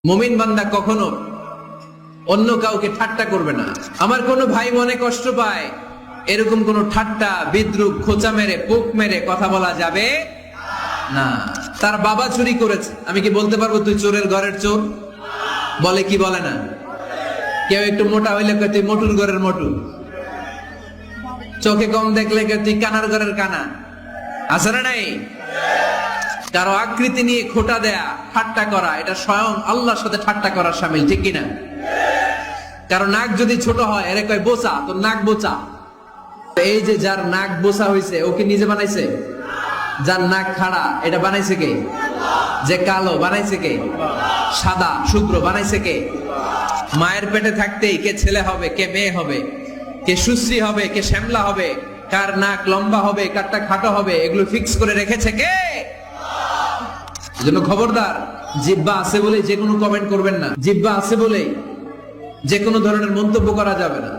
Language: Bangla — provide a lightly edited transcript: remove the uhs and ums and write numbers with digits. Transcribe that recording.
মুমিন বান্দা কখনো অন্য কাউকে ঠাট্টা করবে না। আমার কোনো ভাই মনে কষ্ট পায়, এরকম কোন ঠাট্টা, বিদ্রুপ, খোঁচা মেরে, পোক মেরে কথা বলা যাবে না। তার বাবা চুরি করেছে, আমি কি বলতে পারবো তুই চোরের ঘরের চোর? বলে কি বলে না? কেউ একটু মোটা হইলে কয় তুই মোটুর ঘরের মোটু, চোখে কম দেখলে কয় তুই কানার ঘরের কানা। আছে না নাই? কারো আকৃতি নিয়ে খোটা দেয়া, ঠাট্টা করা, এটা স্বয়ং আল্লাহর সাথে ঠাট্টা করার শামিল, ঠিক কিনা? কারো নাক যদি ছোট হয়, এর কয় বোচা, তোর নাক বোচা। এই যে যার নাক বোচা হয়েছে, ও কি নিজে বানাইছে? যার নাক খাড়া, এটা বানাইছে কে? যে কালো, বানাইছে কে? সাদা শুভ্র, বানাইছে কে? মায়ের পেটে থাকতেই কে ছেলে হবে, কে মেয়ে হবে, কে সুশ্রী হবে, কে শ্যামলা হবে, কার নাক লম্বা হবে, কারটা খাটো হবে, এগুলো ফিক্স করে রেখেছে কে? এজন্য খবরদার, জিহ্বা আছে বলে যে কোনো কমেন্ট করবেন না, জিহ্বা আছে বলে যে কোনো ধরনের মন্তব্য করা যাবে না।